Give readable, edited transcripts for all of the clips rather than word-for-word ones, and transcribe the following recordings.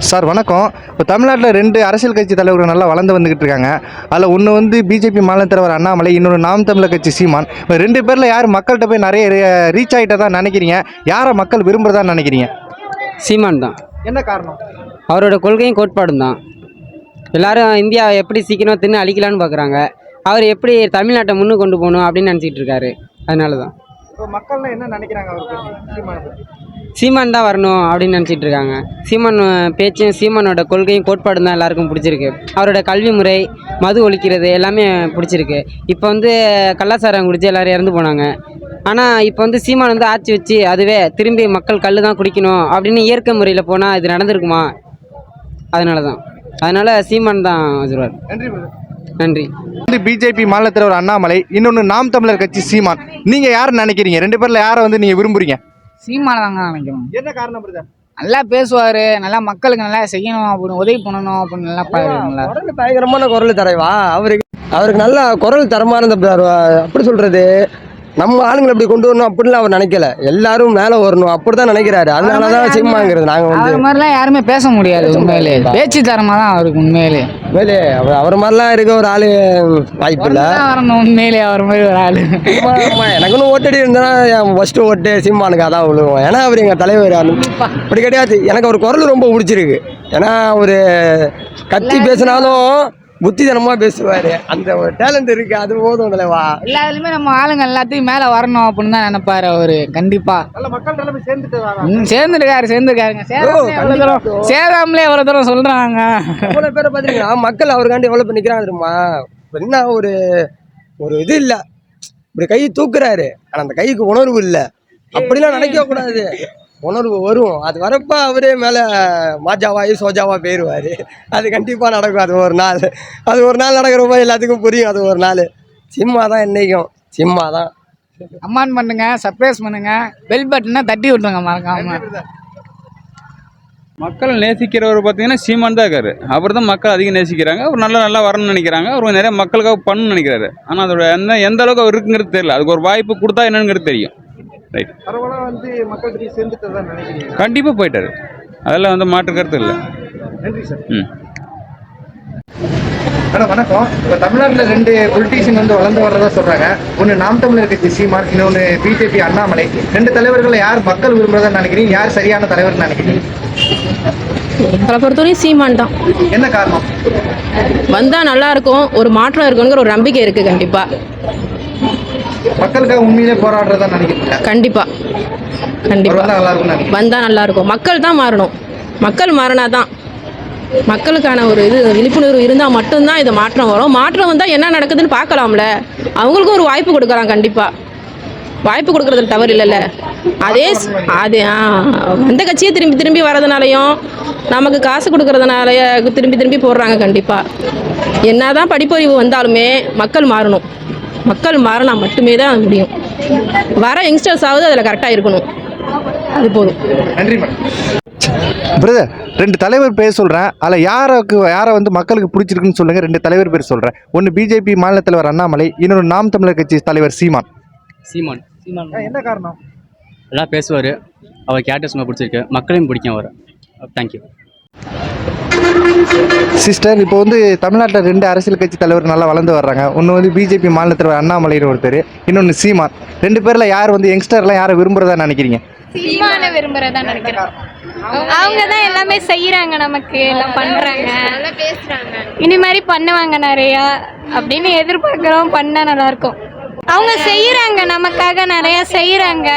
Sir வணக்கம். இப்போ தமிழ்நாட்டில் 2 அரசியல் கட்சி தலைவர்கள் நல்லா வளர்ந்து வந்துக்கிட்டு இருக்காங்க. அதில் ஒன்று வந்து பிஜேபி மாநில தலைவர் அண்ணாமலை, இன்னொன்று நாம் தமிழர் கட்சி சீமான். இப்போ 2 பேரில் யார் மக்கள்கிட்ட போய் நிறைய ரீச் ஆகிட்டதா நினைக்கிறீங்க? யாரை மக்கள் விரும்புகிறதா நினைக்கிறீங்க? சீமான் தான். என்ன காரணம்? அவரோட கொள்கையும் கோட்பாடும் தான். எல்லாரும் இந்தியா எப்படி சீக்கிரம் தின்னு அழிக்கலான்னு பார்க்குறாங்க. அவர் எப்படி தமிழ்நாட்டை முன்னு கொண்டு போகணும் அப்படின்னு நினச்சிக்கிட்டு இருக்காரு. அதனால தான் இப்போ மக்கள்லாம் என்ன நினைக்கிறாங்க அவருக்கு? சீமானை பற்றி சீமான் தான் வரணும் அப்படின்னு நினச்சிட்டு இருக்காங்க. சீமான் பேச்சும் சீமானோட கொள்கையும் கோட்பாடும் தான் எல்லாருக்கும் பிடிச்சிருக்கு. அவரோட கல்வி முறை, மது ஒழிக்கிறது எல்லாமே பிடிச்சிருக்கு. இப்போ வந்து கள்ளச்சாரம் குடிச்சு எல்லோரும் இறந்து போனாங்க. ஆனால் இப்போ வந்து சீமான் வந்து ஆட்சி வச்சு அதுவே திரும்பி மக்கள் கல் தான் குடிக்கணும் அப்படின்னு இயற்கை முறையில் போனால் இது நடந்திருக்குமா? அதனால சீமான் தான் வருவார். நன்றி. வந்து பிஜேபி மாநில தலைவர் அண்ணாமலை, இன்னொன்று நாம் தமிழர் கட்சி சீமான். நீங்கள் யார் நினைக்கிறீங்க? 2 பேரில் யாரை வந்து நீங்கள் விரும்புறீங்க? சீமானை தாங்க நினைக்கிறோம். என்ன காரணம்? நல்லா பேசுவார், நல்லா மக்களுக்கு நல்லா செய்யணும் அப்படின்னு, உதவி பண்ணணும் அப்படின்னு நல்லா பாருங்களா. குரல் பயங்கரமான குரல் தரைவா. அவருக்கு நல்லா குரல் தரமான அப்படி சொல்றது, நம்ம ஆளுங்களை இப்படி கொண்டு வரணும் அப்படின்னு அவர் நினைக்கல. எல்லாரும் மேலே வரணும் அப்படிதான் நினைக்கிறாரு. அதனாலதான் சீமாங்கிறது. நாங்க வந்து அது மாதிரிலாம் யாருமே பேச முடியாது. உண்மையிலே பேச்சு தரமா தான் அவருக்கு. உண்மையிலே அவர் மாதிரிலாம் இருக்க ஒரு ஆளு வாய்ப்பு இல்லை. உண்மையிலே அவர் மாதிரி ஒரு ஆளு. எனக்கு ஒன்றும் ஓட்டடி இருந்தா ஃபர்ஸ்ட் ஓட்டு சீமானுக்கு அதான் விழுவோம். ஏன்னா அவர் எங்க தலைவர். அப்படி கிடையாது. எனக்கு அவர் குரல் ரொம்ப பிடிச்சிருக்கு. ஏன்னா ஒரு கத்தி பேசினாலும் புத்திதனமா பேசுவாரு. அந்த ஒரு டேலண்ட் இருக்கு. அது போதும் தலைவா. எல்லாத்துலயுமே நம்ம ஆளுங்க எல்லாத்தையும் மேல வரணும் அப்படின்னு தான் நினைப்பாரு அவரு. கண்டிப்பா சேர்ந்துருக்காருங்க. சேராமலே எவ்வளவு தூரம் சொல்றாங்க. எவ்வளவு பேரை பாத்தீங்கன்னா மக்கள் அவருக்காண்டி எவ்வளவு பேர் நிக்கிறாங்க தெரியுமா? என்ன ஒரு ஒரு இது இல்ல, இப்படி கை தூக்குறாரு. ஆனா அந்த கைக்கு உணர்வு இல்லை. அப்படிலாம் நினைக்க கூடாது. உணர்வு வரும். அது வரப்ப அவரே மேலே மாஜாவாயி சோஜாவா போயிடுவார். அது கண்டிப்பாக நடக்கும். அது ஒரு நாள் நடக்கிறப்ப எல்லாத்துக்கும் புரியும். அது ஒரு நாள். சிம்மா தான் என்றைக்கும் சிம்மா தான். அம்மான் பண்ணுங்க, சர்ப்ரைஸ் பண்ணுங்க, பெல் பட்டனை தட்டி விட்டுருங்க மறக்காம. மக்கள் நேசிக்கிறவர் பார்த்தீங்கன்னா சீமான் தான் இருக்காரு. அவர் தான் மக்கள் அதிகம் நேசிக்கிறாங்க. அவர் நல்லா வரணும்னு நினைக்கிறாங்க. அவர் நிறைய மக்களுக்காக பண்ணணும்னு நினைக்கிறாரு. ஆனால் அதோட எந்த அளவுக்கு அவர் இருக்குங்கிறது தெரியல. அதுக்கு ஒரு வாய்ப்பு கொடுத்தா என்னங்கிறது தெரியும். ரைட். வந்து மக்கள் சேர்ந்துட்டதான் நினைக்கிறீங்க? கண்டிப்பாக போயிட்டாரு. அதெல்லாம் வந்து மாற்று கருத்து இல்லை. நன்றி சார். வணக்கம். இப்போ தமிழ்நாட்டில் 2 பொலிட்டீஷியன் வந்து வளர்ந்து வர்றதா சொல்றாங்க. ஒன்று நாம் தமிழர் கட்சி சீமான், இன்னொன்று பிஜேபி அண்ணாமலை. 2 தலைவர்கள் யார் மக்கள் விரும்புறதா நினைக்கிறீங்க? யார் சரியான தலைவர் நினைக்கிறீங்க? எங்களை பொறுத்தவரையும் சீமான் தான். என்ன காரணம்? வந்தால் நல்லா இருக்கும், ஒரு மாற்றம் இருக்குங்கிற ஒரு நம்பிக்கை இருக்குது. கண்டிப்பாக மக்களுக்காக உண்மையிலே போராடுறதா நினைக்கிறீங்க? கண்டிப்பாக வந்தால் நல்லா இருக்கும். மக்கள் தான் மாறணும். மக்கள் மாறினாதான் மக்களுக்கான ஒரு விழிப்புணர்வு இருந்தால் மட்டும்தான் இது மாற்றம் வரும். மாற்றம் வந்தால் என்ன நடக்குதுன்னு பார்க்கலாம்ல. அவங்களுக்கும் ஒரு வாய்ப்பு கொடுக்குறாங்க. கண்டிப்பாக வாய்ப்பு கொடுக்குறதுல தவறு இல்லைல்ல. அது அந்த கட்சியை திரும்பி வரதுனாலையும் நமக்கு காசு கொடுக்கறதுனாலயே திரும்பி போடுறாங்க. கண்டிப்பாக என்னதான் படிப்பறிவு வந்தாலுமே மக்கள் மாறணும். மக்கள் மாறினா மட்டுமே தான் முடியும். வர யங்ஸ்டர்ஸ் ஆகுது அதில் கரெக்டாக இருக்கணும். அது போதும். நன்றி மேடம். பிரதர், 2 தலைவர் பேர் சொல்கிறேன். அதில் யாரை வந்து மக்களுக்கு பிடிச்சிருக்குன்னு சொல்லுங்கள். 2 தலைவர் பேர் சொல்கிறேன். ஒன்று பிஜேபி மாநில தலைவர் அண்ணாமலை, இன்னொன்று நாம் தமிழர் கட்சி தலைவர் சீமான். என்ன காரணம்? நல்லா பேசுவார். அவர் கேரக்டர்ஸ் ரொம்ப பிடிச்சிருக்கு. மக்களையும் பிடிக்கும் அவர். Thank you sister. இப்போ வந்து தமிழ்நாட்டில் 2 அரசியல் கட்சி தலைவர் நல்லா வளர்ந்து வர்றாங்க. ஒன்று வந்து பிஜேபி மாநில தலைவர் அண்ணாமலைன்னு ஒருத்தர், இன்னொன்று சீமான். 2 பேரில் யார் வந்து யங்ஸ்டர்லாம் யாரை விரும்புகிறதா நினைக்கிறீங்க? சீமானை விரும்புறதா நினைக்கிறேன். அவங்க தான் எல்லாமே செய்யறாங்க, நமக்கு எல்லாம் பண்றாங்க, பேசுறாங்க. இனி மாதிரி பண்ணுவாங்க நிறையா அப்படின்னு எதிர்பார்க்கிறோம். பண்ணா நல்லா இருக்கும். அவங்க செய்யறாங்க, நமக்காக நிறைய செய்யறாங்க.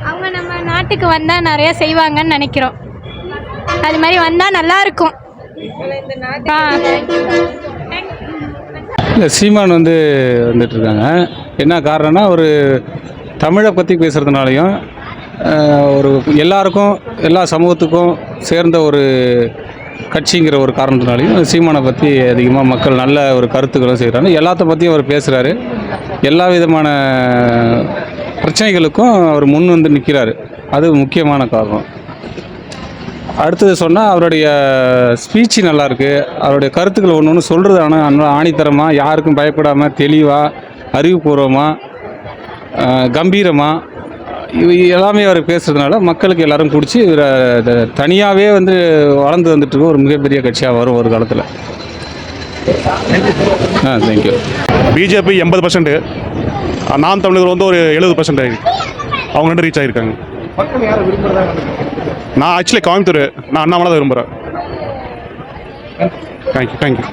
அவங்க நம்ம நாட்டுக்கு வந்தா நிறைய செய்வாங்கன்னு நினைக்கிறோம். அது மாதிரி வந்தா நல்லா இருக்கும். இல்லை, சீமான் வந்துட்டு இருக்காங்க. என்ன காரணம்னா, ஒரு தமிழை பற்றி பேசுகிறதுனாலையும் ஒரு எல்லாருக்கும் எல்லா சமூகத்துக்கும் சேர்ந்த ஒரு கட்சிங்கிற ஒரு காரணத்தினாலையும் சீமானை பற்றி அதிகமாக மக்கள் நல்ல ஒரு கருத்துக்களும் செய்கிறாங்க. எல்லாத்த பற்றியும் அவர் பேசுகிறாரு. எல்லா விதமான பிரச்சனைகளுக்கும் அவர் முன் வந்து நிற்கிறாரு. அது முக்கியமான காரணம். அடுத்தது சொன்னால் அவருடைய ஸ்பீச்சு நல்லாயிருக்கு. அவருடைய கருத்துக்கள் ஒன்று சொல்கிறது ஆனால் ஆணித்தரமாக, யாருக்கும் பயப்படாமல், தெளிவாக, அறிவுபூர்வமாக, கம்பீரமாக எல்லாமே அவர் பேசுறதுனால மக்களுக்கு எல்லாரும் பிடிச்சி இவரை தனியாகவே வந்து வளர்ந்து வந்துட்டு இருக்க ஒரு மிகப்பெரிய கட்சியாக வரும் ஒரு காலத்தில். தேங்க்யூ. பிஜேபி 80%, நாம் தமிழர் வந்து ஒரு 70% ஆகிருக்கு. அவங்க 2 ரீச் ஆகிருக்காங்க. மக்கள் யாரை விரும்புறதா நான் ஆக்சுவலி கோயம்புத்தூர், நான் அண்ணாமலை தான் விரும்புகிறேன். தேங்க்யூ.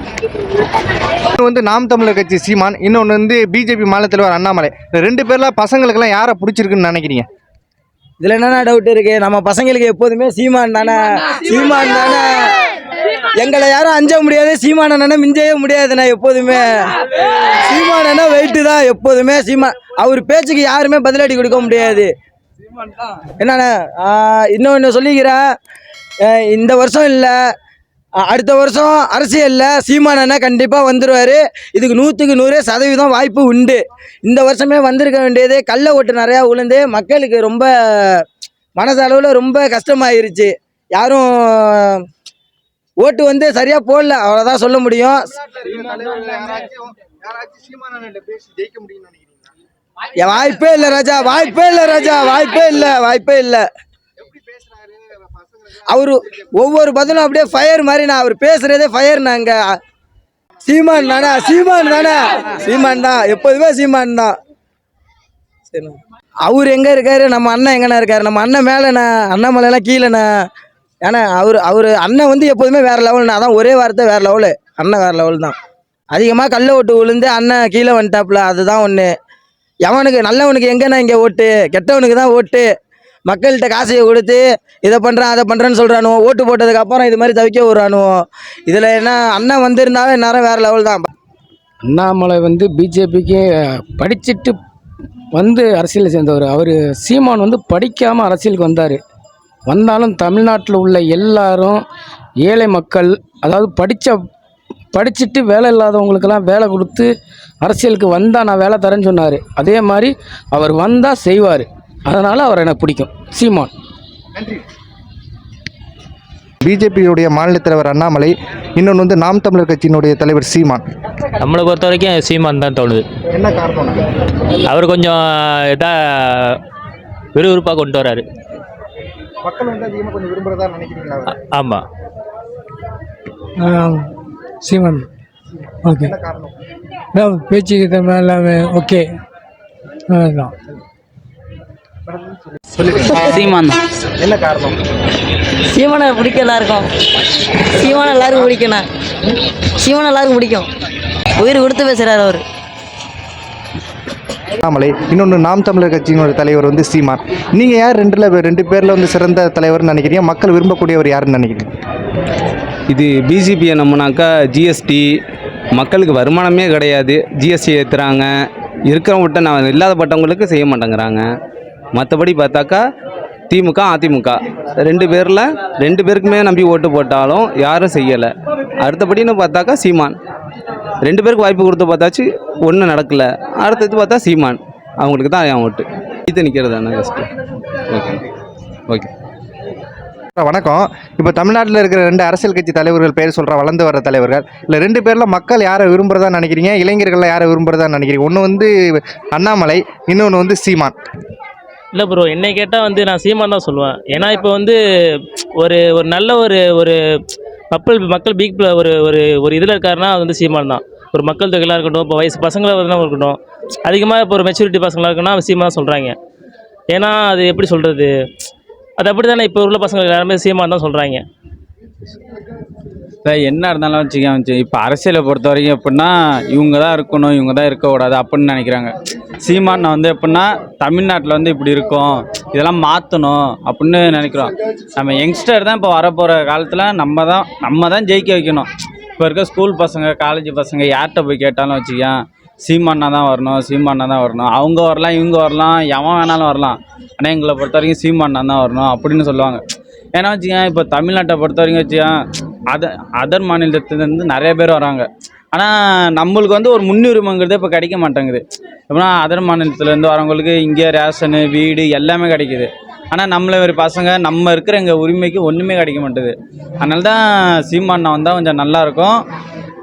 வந்து நாம் தமிழர் கட்சி சீமான், இன்னொன்று வந்து பிஜேபி மாநில தலைவர் அண்ணாமலை. இந்த 2 பேர்ல பசங்களுக்கெல்லாம் யாரை பிடிச்சிருக்குன்னு நினைக்கிறீங்க? இதில் என்னென்ன டவுட் இருக்கு? நம்ம பசங்களுக்கு எப்போதுமே சீமான் தானே. எங்களை யாரும் அஞ்ச முடியாது, சீமானண்ணா மிஞ்சவே முடியாதுண்ணா. எப்போதுமே சீமானண்ணா வெயிட்டு தான் எப்போதுமே. சீமான் அவர் பேச்சுக்கு யாருமே பதிலடி கொடுக்க முடியாது. என்னண்ணா இன்னொன்று சொல்லிக்கிறேன், இந்த வருஷம் இல்லை அடுத்த வருஷம் அரசியலில் சீமானண்ணா கண்டிப்பாக வந்துடுவார். இதுக்கு 100க்கு 100% வாய்ப்பு உண்டு. இந்த வருஷமே வந்திருக்க வேண்டியது கள்ள ஓட்டு நிறையா உளுந்து மக்களுக்கு ரொம்ப மனசளவில் ரொம்ப கஷ்டமாயிருச்சு. யாரும் ஓட்டு வந்து சரியாக போடல, அவ்வளோதான் சொல்ல முடியும். வாய்ப்பே இல்லை ராஜா, வாய்ப்பே இல்லை. அவரு ஒவ்வொரு பதிலும் அப்படியே ஃபயர் மாதிரி. நான் அவர் பேசுறதே ஃபயர். நாங்க சீமான் தான் எப்போதுமே சீமான் தான். சரி, அவர் எங்க இருக்காரு, நம்ம அண்ணன் எங்கண்ணா இருக்காரு? நம்ம அண்ணன் மேலண்ணா, அண்ணாமலைலாம் கீழேண்ணா. ஏன்னா அவர் அண்ணன் வந்து எப்போதுமே வேற லெவல்ண்ணா. அதான் ஒரே வார்த்தை, வேற லெவலு. அண்ணன் வேற லெவல் தான். அதிகமாக கள்ள ஓட்டு விழுந்து அண்ணன் கீழே வந்துட்டாப்புல, அதுதான் ஒன்று. எவனுக்கு நல்லவனுக்கு எங்கண்ணா இங்கே ஓட்டு? கெட்டவனுக்கு தான் ஓட்டு. மக்கள்கிட்ட காசையை கொடுத்து இதை பண்ணுறான் அதை பண்ணுறேன்னு சொல்கிறானுவோ, ஓட்டு போட்டதுக்கு அப்புறம் இது மாதிரி தவிக்க விடுறானுவோ. இதில் என்ன அண்ணன் வந்திருந்தாவே நேரம் வேறு லெவல் தான். அண்ணாமலை வந்து பிஜேபிக்கு படிச்சுட்டு வந்து அரசியலில் சேர்ந்தவர். அவர் சீமான் வந்து படிக்காமல் அரசியலுக்கு வந்தாலும் தமிழ்நாட்டில் உள்ள எல்லாரும் ஏழை மக்கள், அதாவது படிச்சுட்டு வேலை இல்லாதவங்களுக்கெல்லாம் வேலை கொடுத்து அரசியலுக்கு வந்தால் நான் வேலை தரேன்னு சொன்னார். அதே மாதிரி அவர் வந்தால் செய்வார். அதனால் அவர் எனக்கு பிடிக்கும், சீமான். பிஜேபியுடைய மாநில தலைவர் அண்ணாமலை, இன்னொன்று வந்து நாம் தமிழர் கட்சியினுடைய தலைவர் சீமான். நம்மளை பொறுத்த வரைக்கும் சீமான் தான் தோணுது. என்ன காரணம்? அவர் கொஞ்சம் இதாக விறுவிறுப்பாக கொண்டு வராரு. மக்கள் வந்து அதிகமாக கொஞ்சம் விரும்புகிறதா நினைக்கிறீங்களா? ஆமாம், சீமான். ஓகே, என்ன காரணம்? பேச்சுக்கு எல்லாமே ஓகே. சீமான் தான். என்ன காரணம்? சீமானை பிடிக்க எல்லாருக்கும். சீமானை எல்லாருக்கும் பிடிக்கணும். சீமானை எல்லாருக்கும் பிடிக்கும். உயிர் கொடுத்து பேசுகிறார் அவர். அண்ணாமலை, இன்னொன்று நாம் தமிழர் கட்சியினுடைய தலைவர் வந்து சீமான். நீங்கள் யார் 2 பேரில் வந்து சிறந்த தலைவர்னு நினைக்கிறீங்க? மக்கள் விரும்பக்கூடியவர் யாருன்னு நினைக்கிறீங்க? இது பிஜேபியை நம்மனாக்கா ஜிஎஸ்டி, மக்களுக்கு வருமானமே கிடையாது. ஜிஎஸ்டி ஏற்றுறாங்க, இருக்கிறவங்கள்ட்ட நான் இல்லாதப்பட்டவங்களுக்கு செய்ய மாட்டேங்கிறாங்க. மற்றபடி பார்த்தாக்கா திமுக அதிமுக 2 பேருக்குமே நம்பி ஓட்டு போட்டாலும் யாரும் செய்யலை. அடுத்தபடின்னு பார்த்தாக்கா சீமான். 2 பேருக்கு வாய்ப்பு கொடுத்து பார்த்தாச்சு, ஒன்றும் நடக்கலை. அடுத்தது பார்த்தா சீமான், அவங்களுக்கு தான் என் ஓட்டு. இது நிற்கிறது தானே ஃபஸ்ட்டு. ஓகே. வணக்கம். இப்போ தமிழ்நாட்டில் இருக்கிற 2 அரசியல் கட்சி தலைவர்கள் பேர் சொல்கிற வளர்ந்து வர தலைவர்கள் இல்லை 2 பேரில் மக்கள் யாரை விரும்புகிறதா நினைக்கிறீங்க? இளைஞர்கள் யாரை விரும்புகிறதா நினைக்கிறீங்க? ஒன்று வந்து அண்ணாமலை, இன்னொன்று வந்து சீமான். இல்லை ப்ரோ, என்னை கேட்டால் வந்து நான் சீமான் தான் சொல்லுவேன். ஏன்னா இப்போ வந்து ஒரு நல்ல ஒரு மக்கள் பீக் ஒரு இதில் இருக்காருன்னா அது வந்து சீமான் தான். ஒரு மக்கள் தொகையாக இருக்கட்டும், இப்போ வயசு பசங்களாக இருக்கட்டும், அதிகமாக இப்போ ஒரு மெச்சூரிட்டி பசங்களாக இருக்குன்னா சீமான் தான் சொல்கிறாங்க. ஏன்னா அது எப்படி சொல்கிறது, அது அப்படி தானே. இப்போ உள்ள பசங்க எல்லாருமே சீமான் தான் சொல்கிறாங்க. இப்போ என்ன இருந்தாலும் வச்சுக்கோங்க, இப்போ அரசியலை பொறுத்த வரைக்கும் எப்படின்னா இவங்க தான் இருக்கணும், இவங்க தான் இருக்கக்கூடாது அப்படின்னு நினைக்கிறாங்க. சீமான் வந்து எப்படின்னா தமிழ்நாட்டில் வந்து இப்படி இருக்கும், இதெல்லாம் மாற்றணும் அப்படின்னு நினைக்கிறோம். நம்ம யங்ஸ்டர் தான் இப்போ வரப்போகிற காலத்தில் நம்ம தான் ஜெயிக்க வைக்கணும். இப்போ இருக்க ஸ்கூல் பசங்க, காலேஜ் பசங்க யார்கிட்ட போய் கேட்டாலும் வச்சுக்கேன், சீமானா தான் வரணும். அவங்க வரலாம், இவங்க வரலாம், எவன் வேணாலும் வரலாம், ஆனால் எங்களை பொறுத்த வரைக்கும் சீமானா தான் வரணும் அப்படின்னு சொல்லுவாங்க. ஏன்னா வச்சுக்கேன், இப்போ தமிழ்நாட்டை பொறுத்த வரைக்கும் வச்சுக்கேன், அதர் மாநிலத்துலேருந்து நிறைய பேர் வராங்க. ஆனால் நம்மளுக்கு வந்து ஒரு முன்னுரிமைங்கிறது இப்போ கிடைக்க மாட்டேங்குது. எப்படின்னா அதர் மாநிலத்துலேருந்து வரவங்களுக்கு இங்கே ரேஷனு, வீடு எல்லாமே கிடைக்குது. ஆனால் நம்மளை ஒரு பசங்க நம்ம இருக்கிற எங்கள் உரிமைக்கு ஒன்றுமே கிடைக்க மாட்டேது. அதனால தான் சீமானா வந்தால் கொஞ்சம் நல்லாயிருக்கும்.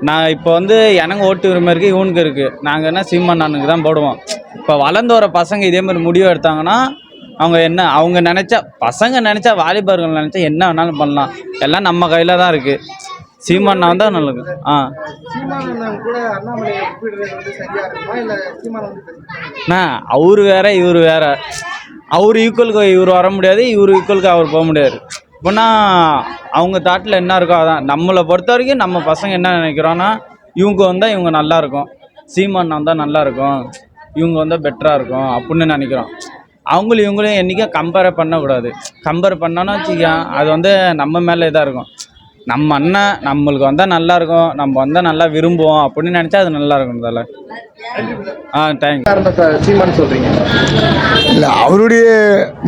நான் இப்போ வந்து எனக்கு ஓட்டு உரிமை இருக்குது, இவனுக்கு இருக்குது. நாங்கள் என்ன சீமானானுக்கு தான் போடுவோம். இப்போ வளர்ந்து வர பசங்க இதேமாதிரி முடிவு எடுத்தாங்கன்னா அவங்க நினச்சா பசங்க நினச்சா வாலிபர்கள் நினச்சா என்ன வேணாலும் பண்ணலாம். எல்லாம் நம்ம கையில் தான் இருக்குது. சீமான் வந்தால் நல்லது. கூட அண்ணாமலை ஒப்பிடுறது வந்து சரியா இருக்குமா இல்ல சீமான் வந்து அவரு வேற இவர் வேற. அவர் ஈக்குவலுக்கு இவர் வர முடியாது, இவர் ஈக்குவலுக்கு அவர் போக முடியாது. இப்போனா அவங்க தாட்டில் என்ன இருக்கோ அதான். நம்மளை பொறுத்த வரைக்கும் நம்ம பசங்க என்ன நினைக்கிறோன்னா இவங்க வந்தால் இவங்க நல்லா இருக்கும், சீமான் வந்தால் நல்லா இருக்கும், இவங்க வந்தால் பெட்டராக இருக்கும் அப்படின்னு நினைக்கிறோம். இவங்களையும் என்றைக்கும் கம்பேர் பண்ணக்கூடாது. கம்பேர் பண்ணோன்னா வச்சுக்க அது வந்து நம்ம மேலே இதாக இருக்கும். நம்ம அண்ணன் நம்மளுக்கு வந்தால் நல்லா இருக்கும், நம்ம வந்தால் நல்லா விரும்புவோம் அப்படின்னு நினச்சா அது நல்லா இருக்கும். இதில் தேங்க்யூ. சீமான் சொல்றீங்க. இல்லை, அவருடைய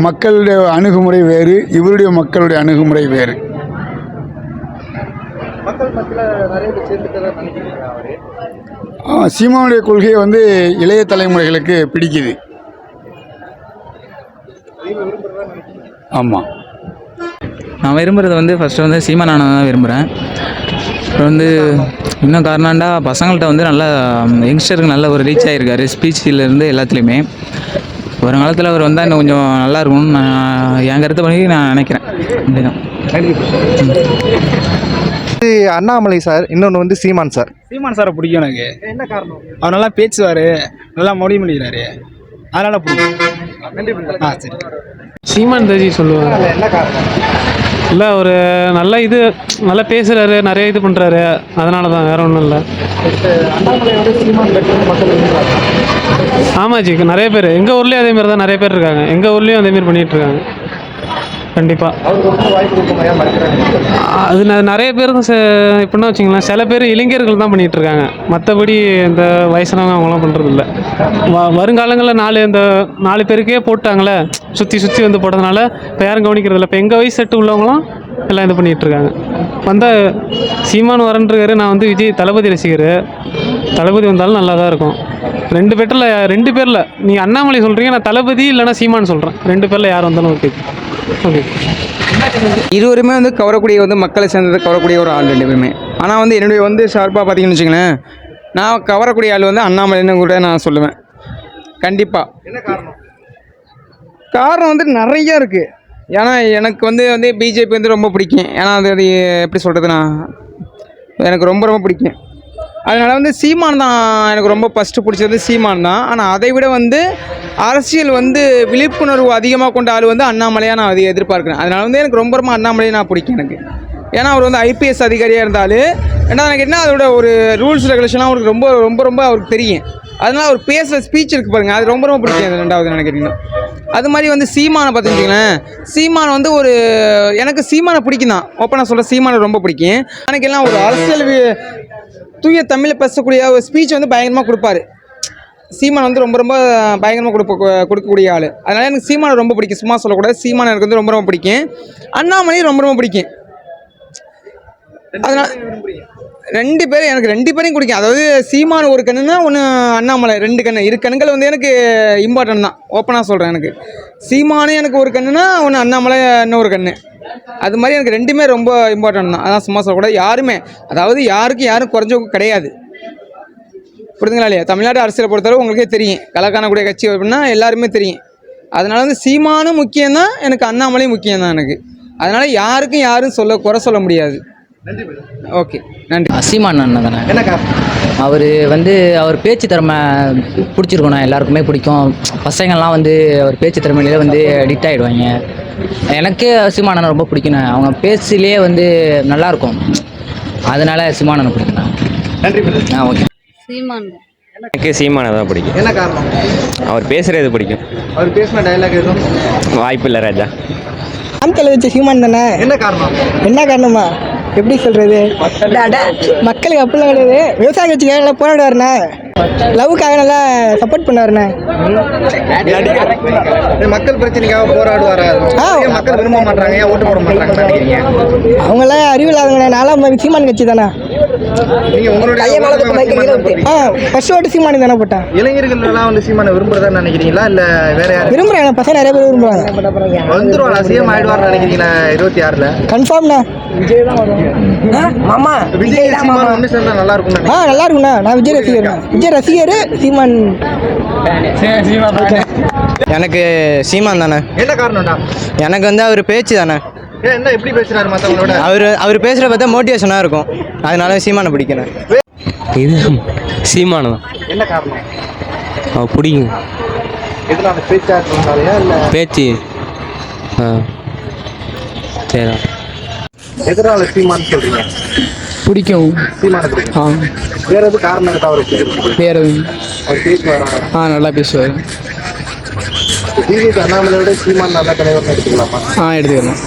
மக்களுடைய அணுகுமுறை வேறு, இவருடைய மக்களுடைய அணுகுமுறை வேறு. மக்கள் மத்தியில் நிறைய பேர் சேர்ந்துட்டதா நினைக்கிறீங்களா அவரு? சீமானுடைய கொள்கையை வந்து இளைய தலைமுறைகளுக்கு பிடிக்குது. ஆமாம், நான் விரும்புகிறது வந்து ஃபஸ்ட்டு வந்து சீமான் அண்ணன் தான் விரும்புகிறேன். அப்புறம் வந்து இன்னும் காரணம்டா பசங்கள்கிட்ட வந்து நல்லா யங்ஸ்டருக்கு நல்ல ஒரு ரீச் ஆகிருக்காரு ஸ்பீச்சிலேருந்து எல்லாத்துலேயுமே. வருங்காலத்தில் அவர் வந்தால் இன்னும் கொஞ்சம் நல்லா இருக்கும்னு நான் என் கருத்தை பண்ணி நான் நினைக்கிறேன். அப்படிதான். அண்ணாமலை சார், இன்னொன்று வந்து சீமான் சார். சீமான் சாரை பிடிக்கும் எனக்கு. என்ன காரணம்? அவர் நல்லா பேசுவார், நல்லா மொழி மொழிகிறாரு, அதனால் பிடிக்கும். சரி. சீமான் தேஜி சொல்லுவாங்க. என்ன காரணம்? இல்லை ஒரு நல்ல நல்லா பேசுகிறாரு, நிறைய இது பண்ணுறாரு, அதனால தான், வேறு ஒன்றும் இல்லை. அண்ணாமலை வந்து சீமான் பெற்றோர் மக்கள் விரும்புறாங்க. ஆமாஜி, நிறைய பேர் எங்கள் ஊர்லேயும் அதேமாரி தான் நிறைய பேர் இருக்காங்க. எங்கள் ஊர்லேயும் அதேமாரி பண்ணிகிட்ருக்காங்க. கண்டிப்பாக அவருக்கு ரொம்ப வாய்ப்பு கொடுக்க மறுக்கிறாங்க. அது நிறைய பேர் எப்படின்னா வச்சுங்களேன், சில பேர் இளைஞர்கள் தான் பண்ணிகிட்டு இருக்காங்க. மற்றபடி இந்த வயசானவங்க அவங்களாம் பண்ணுறது இல்லை. வருங்காலங்களில் இந்த 4 பேருக்கே போட்டாங்களே, சுற்றி வந்து போட்டதுனால இப்போ யாரும் கவனிக்கிறது இல்லை. இப்போ எங்கள் வயசு செட்டு உள்ளவங்களும் எல்லாம் இது பண்ணிகிட்டு இருக்காங்க. வந்தால் சீமான் வரன்றிருக்காரு. நான் வந்து விஜய் தளபதி ரசிகர். தளபதி வந்தாலும் நல்லா தான் இருக்கும். 2 பேரில் நீங்கள் அண்ணாமலை சொல்கிறீங்க, நான் தளபதி இல்லைனா சீமான் சொல்கிறேன். 2 பேரில் யார் வந்தாலும் ஓகே. ஓகே. இருவருமே வந்து கவரக்கூடிய வந்து மக்களை சேர்ந்தது கவரக்கூடிய ஒரு ஆள் 2 பேருமே. ஆனால் வந்து என்னுடைய வந்து சார்பாக பார்த்தீங்கன்னு வச்சுங்களேன், நான் கவரக்கூடிய ஆள் வந்து அண்ணாமலைன்னு கூட நான் சொல்லுவேன். கண்டிப்பாக. என்ன காரணம்? காரணம் வந்து நிறைய இருக்குது. ஏன்னா எனக்கு வந்து பிஜேபி வந்து ரொம்ப பிடிக்கும். ஏன்னா அது எப்படி சொல்கிறதுனா எனக்கு ரொம்ப பிடிக்கும். அதனால் வந்து சீமான் தான் எனக்கு ரொம்ப ஃபஸ்ட்டு பிடிச்சது சீமான் தான். ஆனால் அதை விட வந்து அரசியல் வந்து விழிப்புணர்வு அதிகமாக கொண்ட ஆள் வந்து அண்ணாமலையாக நான் அதை எதிர்பார்க்குறேன். அதனால் வந்து எனக்கு ரொம்ப அண்ணாமலையை நான் பிடிக்கும் எனக்கு. ஏன்னா அவர் வந்து ஐபிஎஸ் அதிகாரியாக இருந்தாலும் எனக்கு என்ன அதோட ஒரு ரூல்ஸ் ரெகுலேஷன்லாம் அவருக்கு ரொம்ப அவருக்கு தெரியும். அதனால் அவர் பேசுகிற ஸ்பீச் இருக்குது பாருங்கள், அது ரொம்ப பிடிக்கும். அது 2வது நினைக்கிறீங்க. அது மாதிரி வந்து சீமானை பார்த்துக்கிட்டிங்களேன், சீமான் வந்து எனக்கு சீமானை பிடிக்கும் தான். ஓப்பனாக சொல்ல சீமானை ரொம்ப பிடிக்கும். எனக்கு எல்லாம் ஒரு அரசியல் தூய தமிழில் பேசக்கூடிய ஒரு ஸ்பீச் வந்து பயங்கரமாக கொடுப்பாரு. சீமான் வந்து ரொம்ப பயங்கரமாக கொடுக்கக்கூடிய ஆள். அதனால் எனக்கு சீமானை ரொம்ப பிடிக்கும். சும்மா சொல்லக்கூடாது, சீமானை எனக்கு வந்து ரொம்ப பிடிக்கும். அண்ணாமலையும் ரொம்ப பிடிக்கும். அதனால் 2 பேரும் எனக்கு 2 பேரையும் பிடிக்கும். அதாவது சீமான் ஒரு கண்ணுன்னா ஒன்று அண்ணாமலை 2 கண்ணு. 2 கண்ணுகள் வந்து எனக்கு இம்பார்ட்டன்ட் தான். ஓப்பனாக சொல்கிறேன். எனக்கு சீமானு எனக்கு ஒரு கண்ணுனா ஒன்று அண்ணாமலை இன்னொரு கண்ணு. அது மாதிரி எனக்கு 2மே ரொம்ப இம்பார்ட்டன்ட் தான். அதான் சும்மா சொல்லக்கூடாது. யாருமே அதாவது யாரும் குறைஞ்சவங்க கிடையாது. புரியுதுங்களா இல்லையா? தமிழ்நாடு அரசியலை பொறுத்தளவு உங்களுக்கே தெரியும், கலக்காணக்கூடிய கட்சி அப்படின்னா எல்லாருமே தெரியும். அதனால் வந்து சீமானும் முக்கியம்தான், எனக்கு அண்ணாமலையும் முக்கியம்தான் எனக்கு. அதனால் யாரும் குறை சொல்ல முடியாது. ஓகே, நன்றி. சீமான் அண்ணன் தானே. என்ன காரணம்? அவர் பேச்சு திறமை பிடிச்சிருக்கணும், எல்லாருக்குமே பிடிக்கும். பசங்கள்லாம் அவர் பேச்சு திறமையிலே அடிக்ட் ஆகிடுவாங்க. எனக்கு சீமான் அண்ணன் ரொம்ப பிடிக்கணும். அவங்க பேச்சிலே நல்லாயிருக்கும். அதனால் சீமான் அண்ணன் பிடிக்கணும். நன்றி. ஓகே. சீமான் எனக்கு சீமானை தான் பிடிக்கும். என்ன காரணம்? அவர் பேசுகிறது பிடிக்கும். அவர் பேசின டைலாக் எதுவும் வாய்ப்பு இல்லை ராஜா. ஆம்தலை வச்ச சீமான் தானே. என்ன காரணம்? என்ன காரணமா எப்படி சொல்கிறது, மக்களுக்கு அப்படிலாம் கிடையாது. விவசாய கட்சிக்காக நல்லா போராடுவாருண்ணே, லவ்வுக்காக நல்லா சப்போர்ட் பண்ணுவாருண்ணே. மக்கள் பிரச்சனைக்காக போராடுவாரா? மக்கள் விரும்ப மாட்டாங்க, ஏன் ஓட்டு போட மாட்டாங்க நினைக்கிறீங்க? அவங்களாம் அறிவு இல்லாதவங்கண்ணே. நாலாம் சீமான் கட்சி தானே. நீங்க உங்களுடைய ஃபர்ஸ்ட் ஓட்டு சீமானி தானே போட்டேன். இளைஞர்கள் எல்லாம் வந்து சீமானை விரும்புறதா நினைக்கிறீங்களா இல்ல வேற யாரும் விரும்புறாங்க, பசங்க நிறைய பேர் விரும்புறாங்க. வந்துருவாளா சிஎம் ஆயிடுவார்னு நினைக்கிறீங்களா 26ல? கன்ஃபார்ம்ண்ணா. மாமா விஜய் சீமான் ஒண்ணு சேர்ந்தா நல்லா இருக்கும். நல்லா இருக்குண்ணா. நான் விஜய் ரசிகர். விஜய் ரசிகர் சீமான். எனக்கு சீமான் தானே. என்ன காரணம்டா? எனக்கு வந்து அவர் பேச்சு தானே. என்ன எப்படி பேசுறாரு மத்தவங்களோட? அவர் பேசுகிற பார்த்தா மோட்டிவேஷனாக இருக்கும், அதனால சீமானை பிடிக்கிறேன். இது சீமானு தான். என்ன காரணம்? அவன் பிடிக்கும் எதுல அந்த பேச்சாளர்களாலயா இல்ல பேச்சு. சரி, எதனால சீமான் சொல்றீங்க? பிடிக்கும். சீமானை பிடிக்கும். வேற எது காரணம் இருக்கா அவருக்கு? வேறு அவர் பேசுவாரா? நல்லா பேசுவார். டிவி அண்ணாமலையோட சீமான் நல்ல தலைவர்னு எடுத்துக்கலாமா? எடுத்துக்கலாம்.